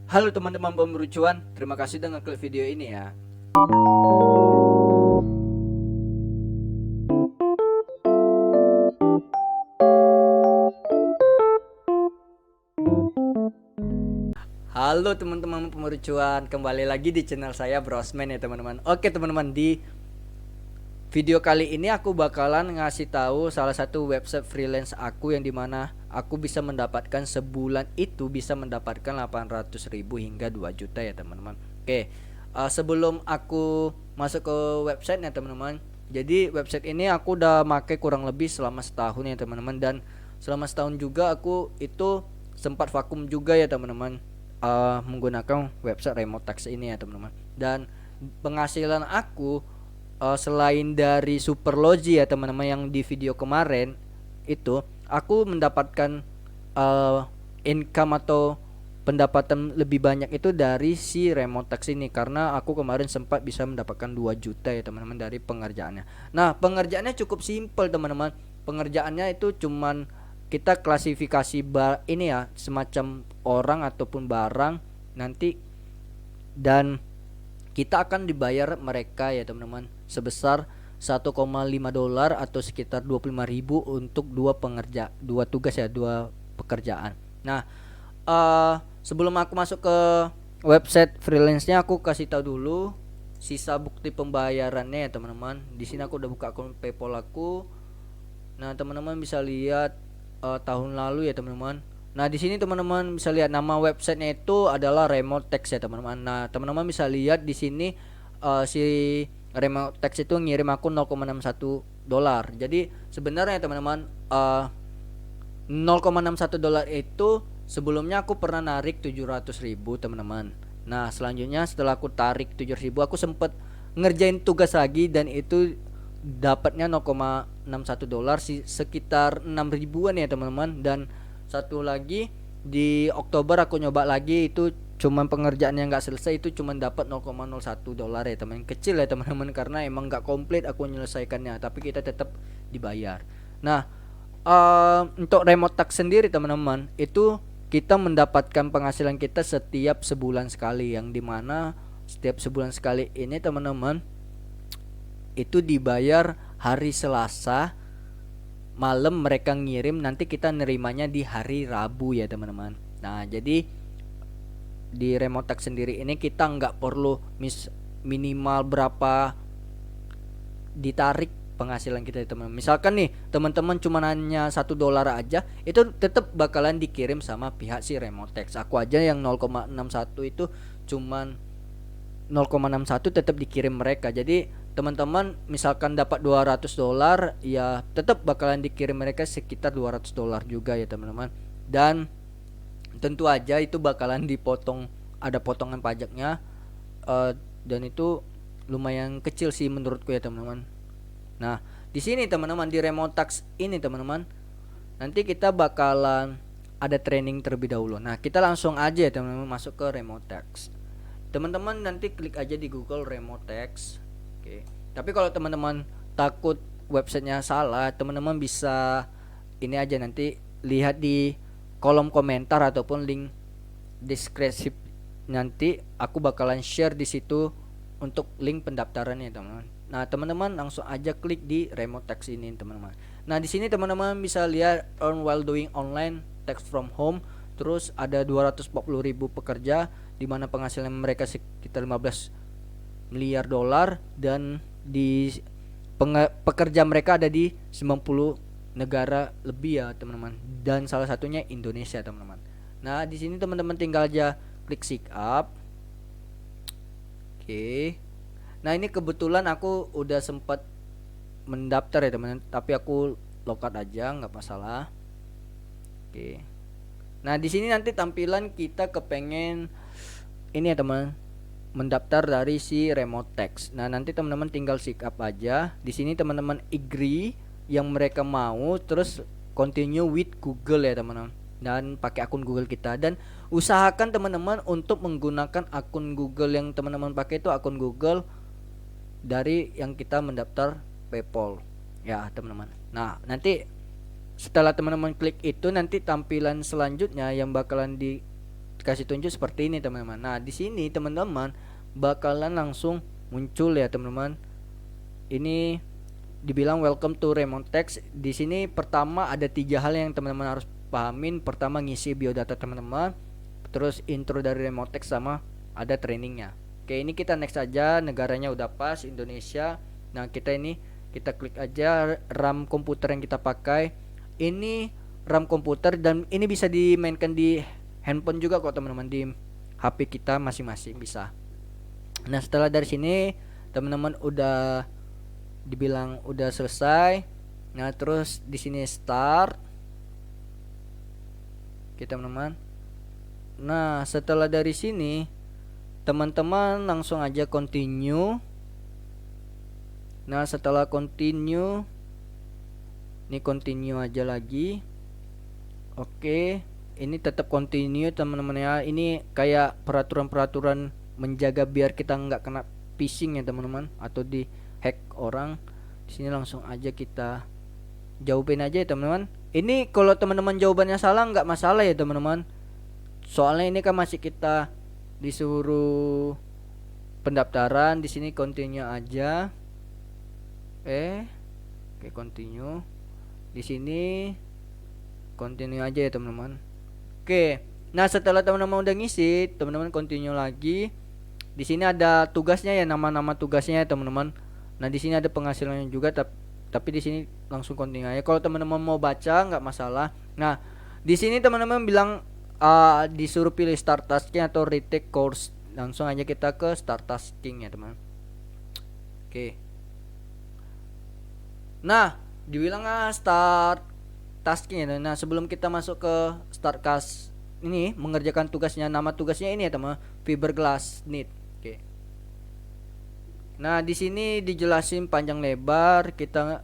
Halo teman-teman pemberucuan, terima kasih dengan klik video ini ya. Halo teman-teman pemberucuan, kembali lagi di channel saya Brosman ya teman-teman. Oke teman-teman, di video kali ini aku bakalan ngasih tahu salah satu website freelance aku yang dimana aku bisa mendapatkan sebulan itu bisa mendapatkan 800.000 hingga 2 juta ya teman-teman. Oke, sebelum aku masuk ke websitenya teman-teman, jadi website ini aku udah make kurang lebih selama setahun ya teman-teman, dan selama setahun juga aku itu sempat vakum juga ya teman-teman, menggunakan website remote tax ini ya teman-teman. Dan penghasilan aku, selain dari Superlogi ya teman-teman yang di video kemarin itu, aku mendapatkan income atau pendapatan lebih banyak itu dari si remote tax ini, karena aku kemarin sempat bisa mendapatkan 2 juta ya teman-teman dari pengerjaannya. Nah, pengerjaannya cukup simpel teman-teman. Pengerjaannya itu cuman kita klasifikasi ini ya, semacam orang ataupun barang nanti, dan kita akan dibayar mereka ya teman-teman sebesar 1,5 dolar atau sekitar 25.000 untuk dua tugas ya, dua pekerjaan. Nah, sebelum aku masuk ke website freelance-nya, aku kasih tahu dulu sisa bukti pembayarannya ya teman-teman. Di sini aku udah buka akun PayPal aku. Nah, teman-teman bisa lihat tahun lalu ya teman-teman. Nah, di sini teman-teman bisa lihat nama websitenya itu adalah Remote Text ya teman-teman. Nah, teman-teman bisa lihat di sini si Remote Text itu ngirim aku 0,61 dolar. Jadi sebenarnya teman-teman, 0,61 dolar itu sebelumnya aku pernah narik 700.000 teman-teman. Nah, selanjutnya setelah aku tarik 700.000, aku sempet ngerjain tugas lagi dan itu dapatnya 0,61 dolar, sekitar 6 ribuan ya teman-teman. Dan satu lagi di Oktober aku nyoba lagi, itu cuman pengerjaan yang nggak selesai, itu cuman dapat 0,01 dolar ya teman, kecil ya teman-teman, karena emang nggak komplit aku menyelesaikannya, tapi kita tetap dibayar. Nah, untuk remote tax sendiri teman-teman, itu kita mendapatkan penghasilan kita setiap sebulan sekali, yang dimana setiap sebulan sekali ini teman-teman itu dibayar hari Selasa malam, mereka ngirim, nanti kita nerimanya di hari Rabu ya teman-teman. Nah, jadi di remote tax sendiri ini kita nggak perlu minimal berapa ditarik penghasilan kita ya teman. Misalkan nih teman-teman cuma nanya 1 dolar aja, itu tetap bakalan dikirim sama pihak si remote tax. Aku aja yang 0,61 itu cuman 0,61 tetap dikirim mereka. Jadi teman-teman misalkan dapat 200 dolar, ya tetap bakalan dikirim mereka sekitar 200 dolar juga ya teman-teman. Dan tentu aja itu bakalan dipotong, ada potongan pajaknya, dan itu lumayan kecil sih menurutku ya teman-teman. Nah, di sini teman-teman, di remote tax ini teman-teman, nanti kita bakalan ada training terlebih dahulu. Nah, kita langsung aja ya teman-teman masuk ke remote tax. Teman-teman nanti klik aja di Google remote tax. Oke. Tapi kalau teman-teman takut websitenya salah, teman-teman bisa ini aja, nanti lihat di kolom komentar ataupun link deskripsi, nanti aku bakalan share di situ untuk link pendaftarannya teman-teman. Nah, teman-teman langsung aja klik di remote tax ini teman-teman. Nah, di sini teman-teman bisa lihat earn while doing online tax from home. Terus ada 240.000 pekerja di mana penghasilan mereka sekitar 15 miliar dolar, dan di pekerja mereka ada di 90 negara lebih ya teman-teman, dan salah satunya Indonesia teman-teman. Nah, di sini teman-teman tinggal aja klik sign up. Oke. Nah, ini kebetulan aku udah sempat mendaftar ya teman-teman, tapi aku logout aja, nggak masalah. Oke. Nah, di sini nanti tampilan kita kepengen ini ya teman, mendaftar dari si remote tax. Nah, nanti teman-teman tinggal sign up aja. Di sini teman-teman agree yang mereka mau, terus continue with Google ya teman-teman, dan pakai akun Google kita. Dan usahakan teman-teman untuk menggunakan akun Google yang teman-teman pakai itu akun Google dari yang kita mendaftar PayPal ya teman-teman. Nah, nanti setelah teman-teman klik itu, nanti tampilan selanjutnya yang bakalan kasih tunjuk seperti ini teman-teman. Nah di sini teman-teman bakalan langsung muncul ya teman-teman. Ini dibilang welcome to Remotex. Di sini pertama ada 3 hal yang teman-teman harus pahamin. Pertama ngisi biodata teman-teman, terus intro dari Remotex, sama ada trainingnya. Oke, ini kita next aja. Negaranya udah pas Indonesia. Nah kita klik aja RAM komputer yang kita pakai. Ini RAM komputer dan ini bisa dimainkan di handphone juga kok teman-teman, di HP kita masing-masing bisa. Nah setelah dari sini teman-teman udah dibilang udah selesai. Nah terus di sini start. Oke teman-teman. Nah setelah dari sini teman-teman langsung aja continue. Nah setelah continue, ini continue aja lagi. Oke, ini tetap continue teman-teman ya. Ini kayak peraturan-peraturan menjaga biar kita nggak kena phishing ya teman-teman, atau di hack orang. Di sini langsung aja kita jawabin aja ya teman-teman. Ini kalau teman-teman jawabannya salah nggak masalah ya teman-teman. Soalnya ini kan masih kita disuruh pendaftaran. Di sini continue aja. Oke continue. Di sini continue aja ya teman-teman. Oke. Nah, setelah teman-teman udah ngisi, teman-teman continue lagi. Di sini ada tugasnya ya, nama-nama tugasnya ya teman-teman. Nah, di sini ada penghasilannya juga, tapi di sini langsung continue aja. Kalau teman-teman mau baca nggak masalah. Nah, di sini teman-teman bilang disuruh pilih start tasking atau retake course. Langsung aja kita ke start tasking ya teman. Oke. Nah, dibilang start tasking ya. Nah sebelum kita masuk ke start task ini, mengerjakan tugasnya, nama tugasnya ini ya teman, fiberglass need. Oke. Nah di sini dijelasin panjang lebar, kita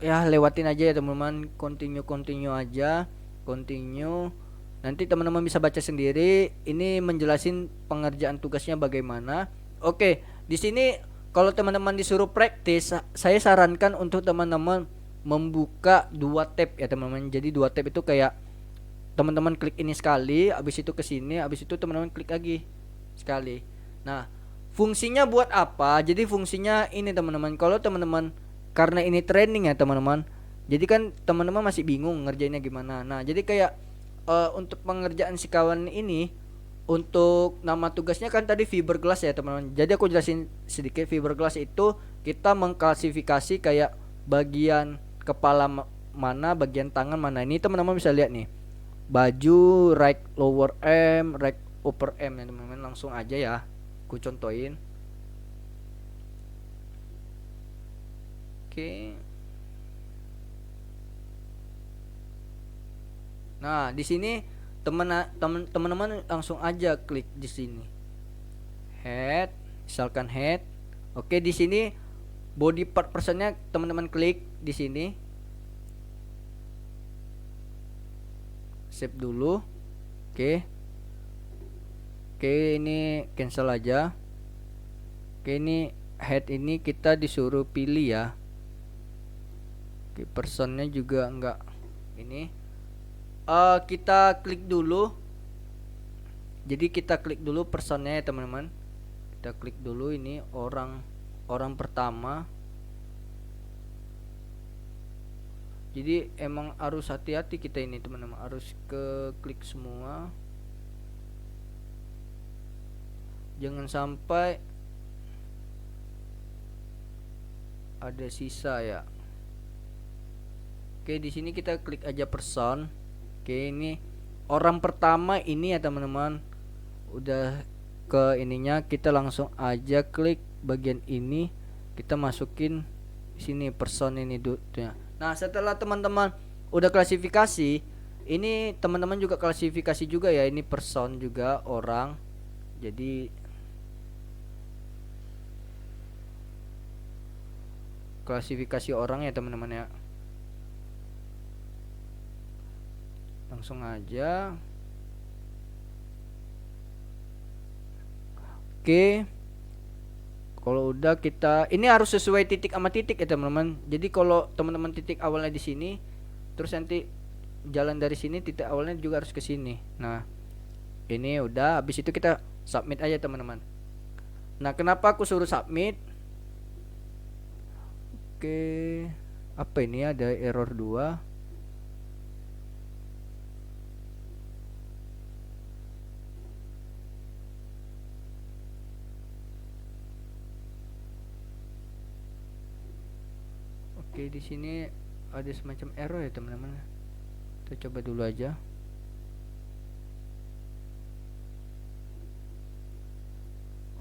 ya lewatin aja ya teman-teman. Continue aja, continue. Nanti teman-teman bisa baca sendiri. Ini menjelasin pengerjaan tugasnya bagaimana. Oke, di sini kalau teman-teman disuruh praktis, saya sarankan untuk teman-teman membuka 2 tab ya teman-teman. Jadi 2 tab itu kayak teman-teman klik ini sekali, habis itu ke sini, habis itu teman-teman klik lagi sekali. Nah, fungsinya buat apa? Jadi fungsinya ini teman-teman. Kalau teman-teman, karena ini training ya teman-teman, jadi kan teman-teman masih bingung ngerjainnya gimana. Nah, jadi kayak untuk pengerjaan si kawan ini, untuk nama tugasnya kan tadi fiberglass ya teman-teman. Jadi aku jelasin sedikit. Fiberglass itu kita mengklasifikasi kayak bagian kepala mana, bagian tangan mana. Ini teman-teman bisa lihat nih, baju right lower M, right upper M ya teman-teman. Langsung aja ya aku contohin. Oke. Nah di sini teman-teman langsung aja klik di sini head, misalkan head. Oke, di sini body part personnya teman-teman klik di sini, save dulu. Oke, ini cancel aja. Oke, ini head ini kita disuruh pilih ya. Oke, personnya juga enggak ini. Kita klik dulu. Jadi kita klik dulu personnya ya teman-teman. Kita klik dulu ini orang pertama. Jadi emang harus hati-hati kita ini teman-teman, harus ke klik semua. Jangan sampai ada sisa ya. Oke, di sini kita klik aja person. Oke, ini orang pertama ini ya teman-teman. Udah ke ininya, kita langsung aja klik bagian ini, kita masukin sini person ini dulunya. Nah, setelah teman-teman udah klasifikasi, ini teman-teman juga klasifikasi juga ya, ini person juga orang. Jadi klasifikasi orang ya teman-teman ya. Langsung aja. Oke. Kalau udah kita, ini harus sesuai titik sama titik ya teman-teman. Jadi kalau teman-teman titik awalnya di sini, terus nanti jalan dari sini, titik awalnya juga harus ke sini. Nah, Ini udah, habis itu kita submit aja teman-teman. Nah, kenapa aku suruh submit? Oke, apa ini, ada error 2. Oke, di sini ada semacam error ya teman-teman. Kita coba dulu aja.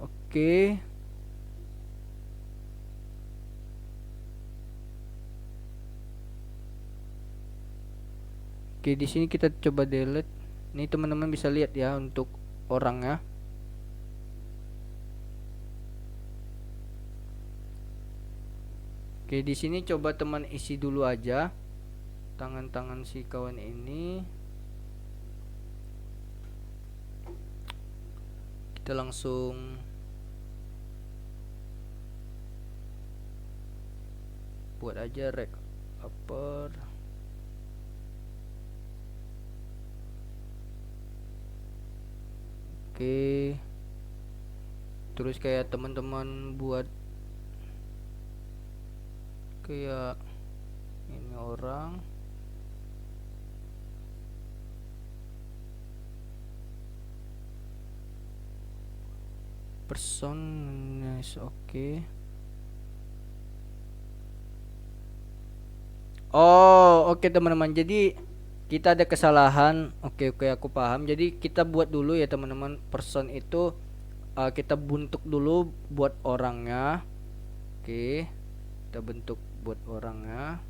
Oke. Oke, di sini kita coba delete. Ini teman-teman bisa lihat ya untuk orangnya. Oke, di sini coba teman isi dulu aja tangan-tangan si kawan ini. Kita langsung buat aja rek upper. Oke, terus kayak teman-teman buat kayak ini orang. Person nice, oke. Oh, oke teman-teman. Jadi kita ada kesalahan. Oke, aku paham. Jadi kita buat dulu ya teman-teman. Person itu kita bentuk dulu buat orangnya. Oke. Kita bentuk buat orangnya.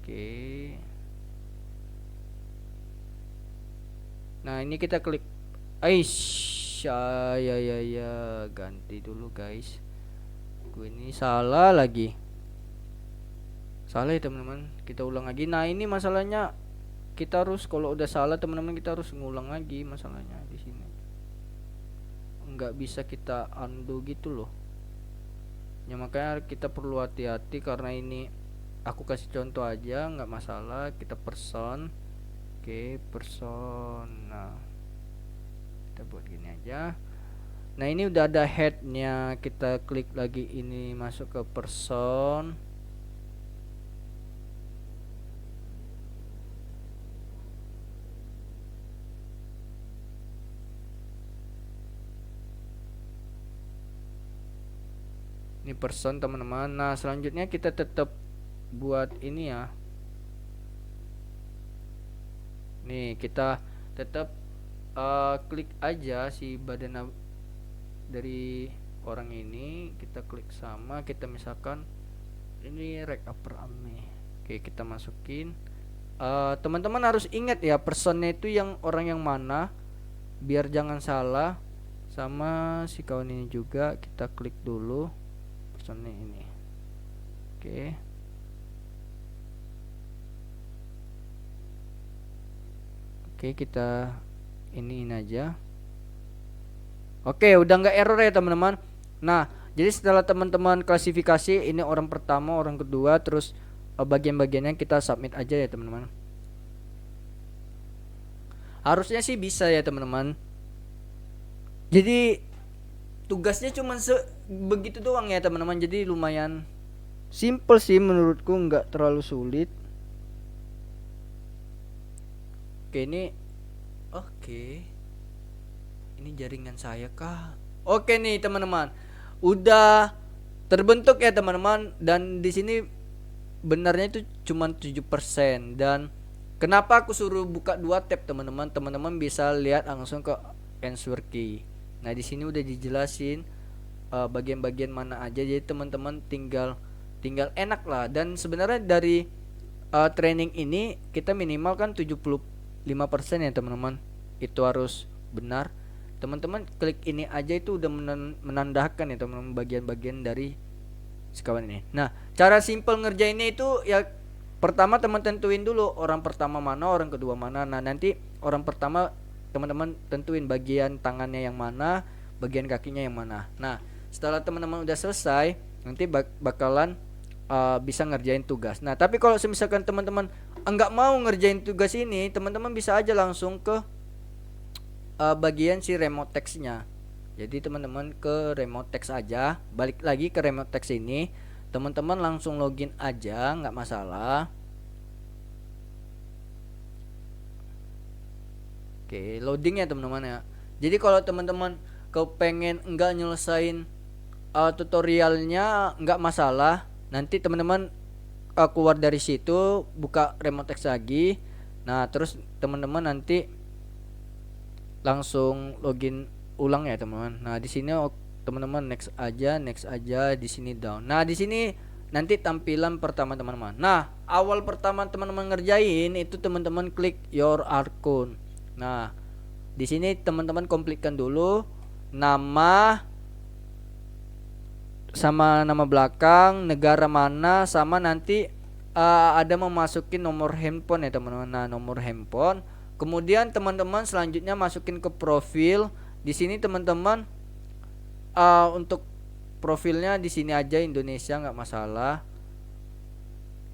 Oke. Nah, ini kita klik. Aish, ya, ganti dulu guys. Gue ini salah lagi. Salah ya teman-teman, kita ulang lagi. Nah, ini masalahnya kita harus, kalau udah salah teman-teman, kita harus ngulang lagi masalahnya di sini. Nggak bisa kita undo gitu loh. Ya makanya kita perlu hati-hati, karena ini aku kasih contoh aja, nggak masalah. Kita person. Oke, person. Nah, kita buat gini aja. Nah, ini udah ada headnya. Kita klik lagi ini, masuk ke person. Ini person teman-teman. Nah, selanjutnya kita tetap buat ini ya. Nih, kita tetap klik aja si badan dari orang ini. Kita klik sama, kita misalkan ini rek upper arm nih. Oke, kita masukin. Teman-teman harus ingat ya, personnya itu yang orang yang mana, biar jangan salah. Sama si kawan ini juga kita klik dulu personnya ini. Oke. Oke, kita iniin aja. Oke, udah nggak error ya teman-teman. Nah, jadi setelah teman-teman klasifikasi ini orang pertama, orang kedua, terus bagian-bagiannya kita submit aja ya teman-teman. Harusnya sih bisa ya teman-teman. Jadi tugasnya cuma begitu doang ya teman-teman. Jadi lumayan simple sih menurutku, nggak terlalu sulit. Oke, ini jaringan saya kah? Oke nih teman-teman, udah terbentuk ya teman-teman. Dan di sini benarnya itu cuma 7%. Dan kenapa aku suruh buka 2 tab teman-teman? Teman-teman bisa lihat langsung ke answer key. Nah, di sini udah dijelasin bagian-bagian mana aja. Jadi teman-teman tinggal enak lah. Dan sebenarnya dari training ini kita minimal kan 75% ya teman-teman. Itu harus benar. Teman-teman klik ini aja itu udah menandakan ya teman-teman bagian-bagian dari sekawan ini. Nah, cara simple ngerjainnya itu ya, pertama teman tentuin dulu orang pertama mana, orang kedua mana. Nah, nanti orang pertama teman-teman tentuin bagian tangannya yang mana, bagian kakinya yang mana. Nah, setelah teman-teman udah selesai, nanti bakalan bisa ngerjain tugas. Nah, tapi kalau misalkan teman-teman enggak mau ngerjain tugas ini, teman-teman bisa aja langsung ke bagian si remote text-nya. Jadi teman-teman ke remote text aja, balik lagi ke remote text ini, teman-teman langsung login aja, nggak masalah. Oke, loading ya teman-teman ya. Jadi kalau teman-teman kepengen nggak nyelesain tutorialnya, nggak masalah. Nanti teman-teman keluar dari situ, buka remote text lagi. Nah, terus teman-teman nanti langsung login ulang ya teman-teman. Nah, di sini teman-teman next aja, di sini down. Nah, di sini nanti tampilan pertama teman-teman. Nah, awal pertama teman-teman ngerjain itu teman-teman klik your account. Nah, di sini teman-teman komplitkan dulu nama sama nama belakang, negara mana, sama nanti ada memasukin nomor handphone ya teman-teman. Nah, nomor handphone. Kemudian teman-teman selanjutnya masukin ke profil. Di sini teman-teman untuk profilnya di sini aja Indonesia, nggak masalah.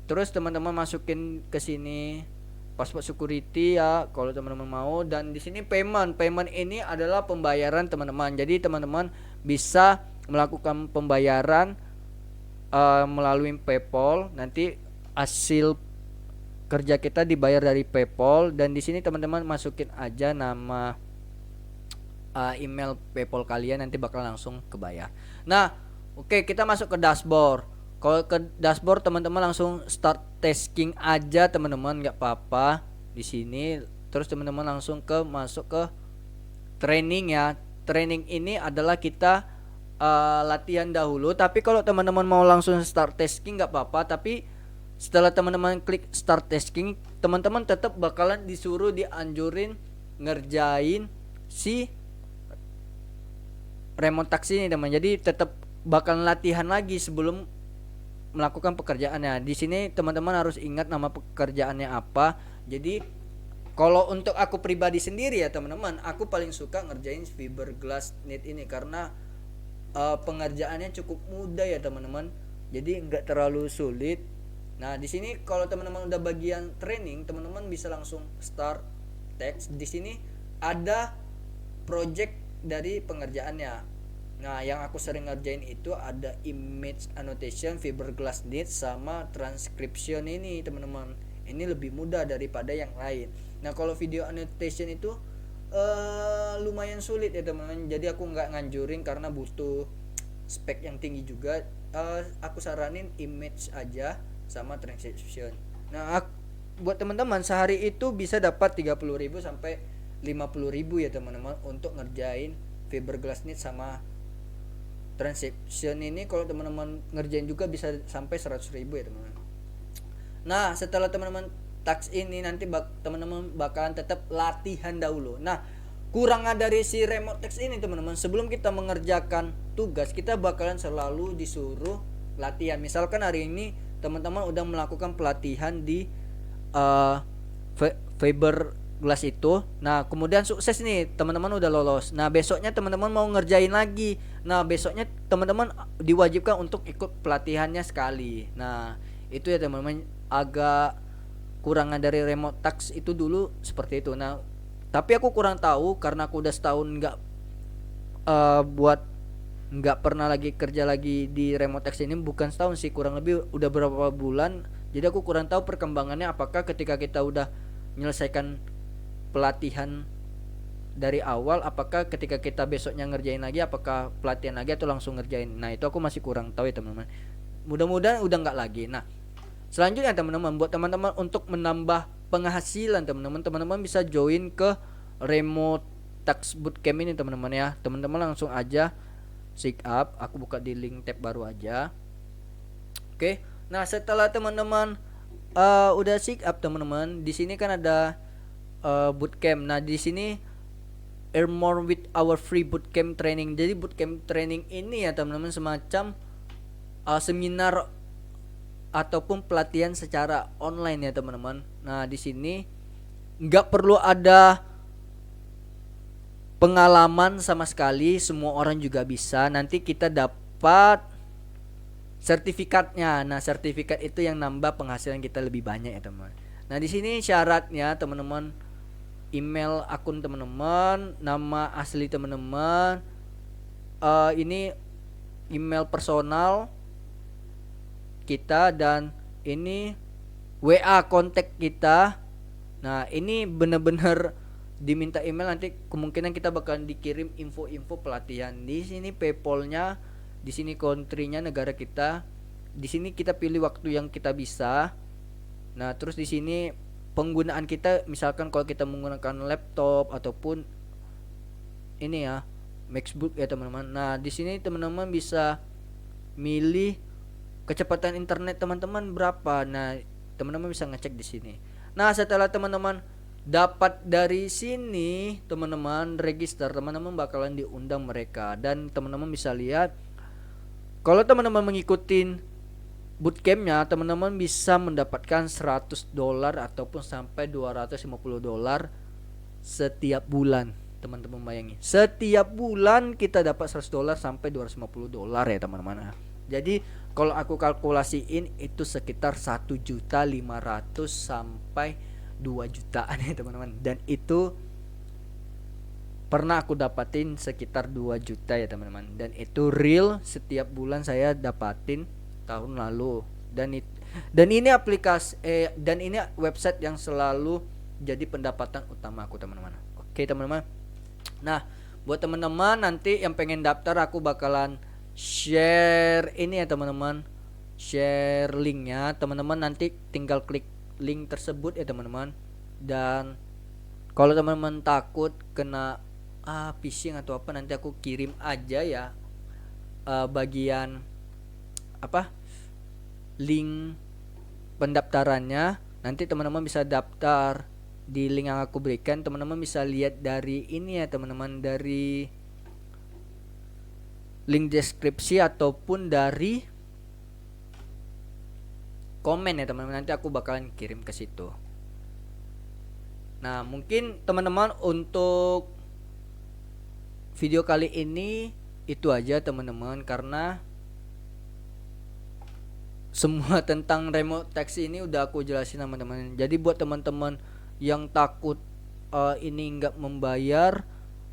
Terus teman-teman masukin ke sini password security ya kalau teman-teman mau, dan di sini payment ini adalah pembayaran teman-teman. Jadi teman-teman bisa melakukan pembayaran melalui PayPal. Nanti hasil kerja kita dibayar dari PayPal, dan di sini teman-teman masukin aja nama email PayPal kalian, nanti bakal langsung kebayar. Nah, oke, kita masuk ke dashboard. Kalau ke dashboard teman-teman langsung start tasking aja teman-teman, nggak apa-apa di sini. Terus teman-teman langsung masuk ke training ya. Training ini adalah kita latihan dahulu. Tapi kalau teman-teman mau langsung start tasking nggak apa-apa. Tapi setelah teman-teman klik start tasking, teman-teman tetap bakalan disuruh dianjurin ngerjain si remote tax ini teman. Jadi tetap bakalan latihan lagi sebelum melakukan pekerjaannya. Di sini teman-teman harus ingat nama pekerjaannya apa. Jadi kalau untuk aku pribadi sendiri ya teman-teman, aku paling suka ngerjain fiberglass knit ini karena pengerjaannya cukup mudah ya teman-teman. Jadi nggak terlalu sulit. Nah, di sini kalau teman-teman udah bagian training, teman-teman bisa langsung start text. Di sini ada project dari pengerjaannya. Nah, yang aku sering ngerjain itu ada image annotation, fiberglass knit, sama transcription ini teman-teman. Ini lebih mudah daripada yang lain. Nah, kalau video annotation itu lumayan sulit ya teman-teman. Jadi aku nggak nganjurin karena butuh spek yang tinggi juga. Aku saranin image aja sama transcription. Nah, buat teman-teman sehari itu bisa dapat 30.000 sampai 50.000 ya teman-teman untuk ngerjain fiberglass knit sama transcription ini. Kalau teman-teman ngerjain juga bisa sampai 100.000 ya teman-teman. Nah, setelah teman-teman tax ini nanti teman-teman bakalan tetap latihan dahulu. Nah, kurangan dari si remote tax ini teman-teman, sebelum kita mengerjakan tugas kita bakalan selalu disuruh latihan. Misalkan hari ini teman-teman udah melakukan pelatihan di fiberglass itu. Nah, kemudian sukses nih, teman-teman udah lolos. Nah, besoknya teman-teman mau ngerjain lagi. Nah, besoknya teman-teman diwajibkan untuk ikut pelatihannya sekali. Nah, itu ya teman-teman, agak kurangan dari remote tax itu dulu seperti itu. Nah, tapi aku kurang tahu karena aku udah setahun nggak pernah lagi kerja lagi di remote tax ini. Bukan setahun sih, kurang lebih udah berapa bulan. Jadi aku kurang tahu perkembangannya, apakah ketika kita udah menyelesaikan pelatihan dari awal, apakah ketika kita besoknya ngerjain lagi, apakah pelatihan lagi atau langsung ngerjain. Nah, itu aku masih kurang tahu ya teman-teman. Mudah-mudahan udah nggak lagi. Nah, selanjutnya teman-teman, buat teman-teman untuk menambah penghasilan teman-teman bisa join ke remote tax bootcamp ini teman-teman ya. Teman-teman langsung aja sign up. Aku buka di link tab baru aja. Oke. Nah, setelah teman-teman udah sign up teman-teman, di sini kan ada bootcamp. Nah, di sini earn more with our free bootcamp training. Jadi bootcamp training ini ya teman-teman semacam seminar ataupun pelatihan secara online ya teman-teman. Nah, di sini nggak perlu ada pengalaman sama sekali, semua orang juga bisa. Nanti kita dapat sertifikatnya. Nah, sertifikat itu yang nambah penghasilan kita lebih banyak ya teman. Nah, di sini syaratnya teman-teman email akun teman-teman, nama asli teman-teman, ini email personal kita, dan ini WA kontak kita. Nah ini bener-bener diminta email, nanti kemungkinan kita bakalan dikirim info-info pelatihan. Di sini PayPal-nya, di sini country-nya negara kita, di sini kita pilih waktu yang kita bisa. Nah terus di sini penggunaan kita, misalkan kalau kita menggunakan laptop ataupun ini ya MacBook ya teman-teman. Nah di sini teman-teman bisa milih kecepatan internet teman-teman berapa. Nah teman-teman bisa ngecek di sini. Nah setelah teman-teman dapat dari sini, teman-teman register, teman-teman bakalan diundang mereka, dan teman-teman bisa lihat kalau teman-teman mengikutin bootcampnya, teman-teman bisa mendapatkan $100 ataupun sampai $250 setiap bulan. Teman-teman bayangin, setiap bulan kita dapat $100 sampai $250 ya teman-teman. Jadi kalau aku kalkulasiin itu sekitar 1.500.000 sampai 2 jutaan ya teman-teman. Dan itu pernah aku dapatin sekitar 2 juta ya teman-teman. Dan itu real, setiap bulan saya dapatin tahun lalu. Dan ini aplikasi dan ini website yang selalu jadi pendapatan utama aku teman-teman. Oke teman-teman. Nah, buat teman-teman nanti yang pengen daftar, aku bakalan share ini ya teman-teman. Share linknya, teman-teman nanti tinggal klik link tersebut ya teman-teman. Dan kalau teman-teman takut kena phishing atau apa, nanti aku kirim aja ya bagian link pendaftarannya. Nanti teman-teman bisa daftar di link yang aku berikan. Teman-teman bisa lihat dari ini ya teman-teman, dari link deskripsi ataupun dari komen ya teman-teman. Nanti aku bakalan kirim ke situ. Nah mungkin teman-teman untuk video kali ini itu aja teman-teman, karena semua tentang remote text ini udah aku jelasin teman-teman. Jadi buat teman-teman yang takut ini nggak membayar,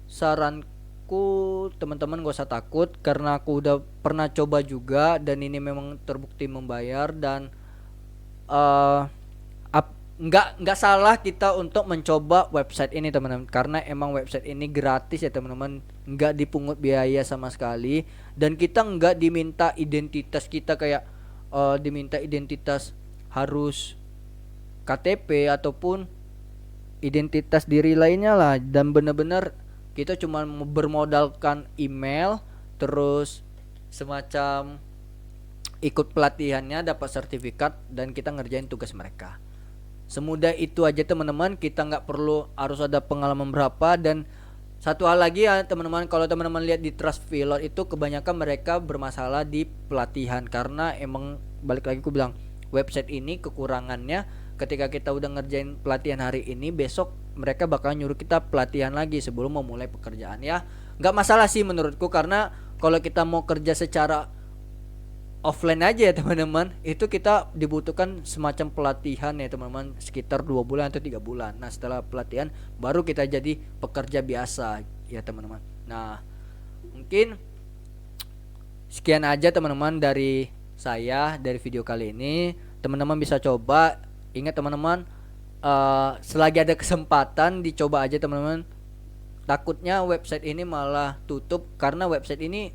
saranku teman-teman gak usah takut, karena aku udah pernah coba juga dan ini memang terbukti membayar. Dan nggak salah kita untuk mencoba website ini teman-teman, karena emang website ini gratis ya teman-teman, nggak dipungut biaya sama sekali, dan kita nggak diminta identitas kita kayak diminta identitas harus KTP ataupun identitas diri lainnya lah. Dan bener-bener kita cuma bermodalkan email, terus semacam ikut pelatihannya, dapat sertifikat, dan kita ngerjain tugas mereka. Semudah itu aja teman-teman, kita nggak perlu harus ada pengalaman berapa. Dan satu hal lagi ya teman-teman, kalau teman-teman lihat di Trustpilot itu kebanyakan mereka bermasalah di pelatihan, karena emang balik lagi aku bilang, website ini kekurangannya ketika kita udah ngerjain pelatihan hari ini, besok mereka bakal nyuruh kita pelatihan lagi sebelum memulai pekerjaan ya. Nggak masalah sih menurutku, karena kalau kita mau kerja secara offline aja ya teman-teman, itu kita dibutuhkan semacam pelatihan ya teman-teman, sekitar 2 bulan atau 3 bulan. Nah setelah pelatihan baru kita jadi pekerja biasa ya teman-teman. Nah mungkin sekian aja teman-teman dari saya, dari video kali ini. Teman-teman bisa coba. Ingat teman-teman, selagi ada kesempatan dicoba aja teman-teman. Takutnya website ini malah tutup, karena website ini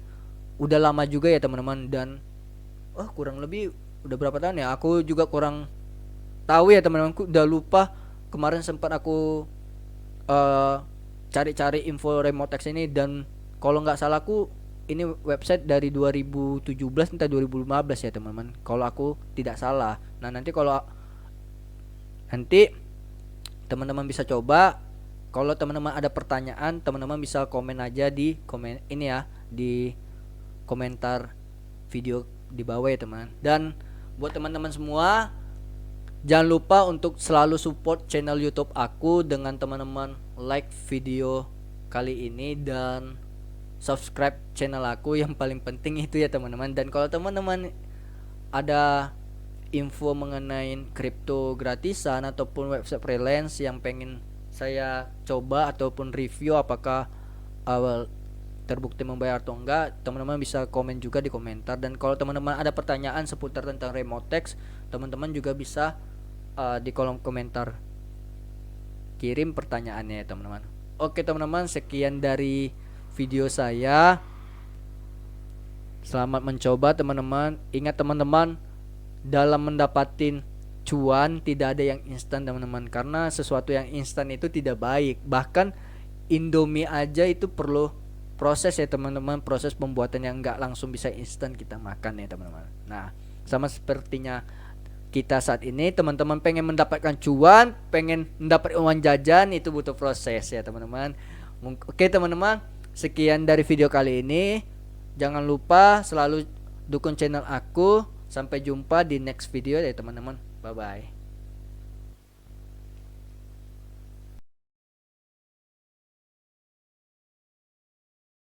udah lama juga ya teman-teman. Dan kurang lebih udah berapa tahun ya, aku juga kurang tahu ya teman-teman, aku udah lupa. Kemarin sempat aku cari-cari info remote text ini, dan kalau nggak salah aku ini website dari 2017 entah 2015 ya teman-teman, kalau aku tidak salah. Nah nanti teman-teman bisa coba. Kalau teman-teman ada pertanyaan, teman-teman bisa komen aja di komen ini ya, di komentar video di bawah ya teman. Dan buat teman-teman semua, jangan lupa untuk selalu support channel YouTube aku dengan teman-teman like video kali ini dan subscribe channel aku, yang paling penting itu ya teman-teman. Dan kalau teman-teman ada info mengenai kripto gratisan ataupun website freelance yang pengen saya coba ataupun review apakah awal terbukti membayar atau enggak, teman-teman bisa komen juga di komentar. Dan kalau teman-teman ada pertanyaan seputar tentang Remotex, teman-teman juga bisa di kolom komentar kirim pertanyaannya ya teman-teman. Oke teman-teman, sekian dari video saya. Selamat mencoba teman-teman. Ingat teman-teman, dalam mendapatkan cuan tidak ada yang instan teman-teman, karena sesuatu yang instan itu tidak baik. Bahkan Indomie aja itu perlu proses ya teman-teman, proses pembuatan yang enggak langsung bisa instan kita makan ya teman-teman. Nah, sama sepertinya kita saat ini, teman-teman pengen mendapatkan cuan, pengen mendapat uang jajan, itu butuh proses ya teman-teman. Oke teman-teman, sekian dari video kali ini. Jangan lupa selalu dukung channel aku. Sampai jumpa di next video ya teman-teman. Bye bye.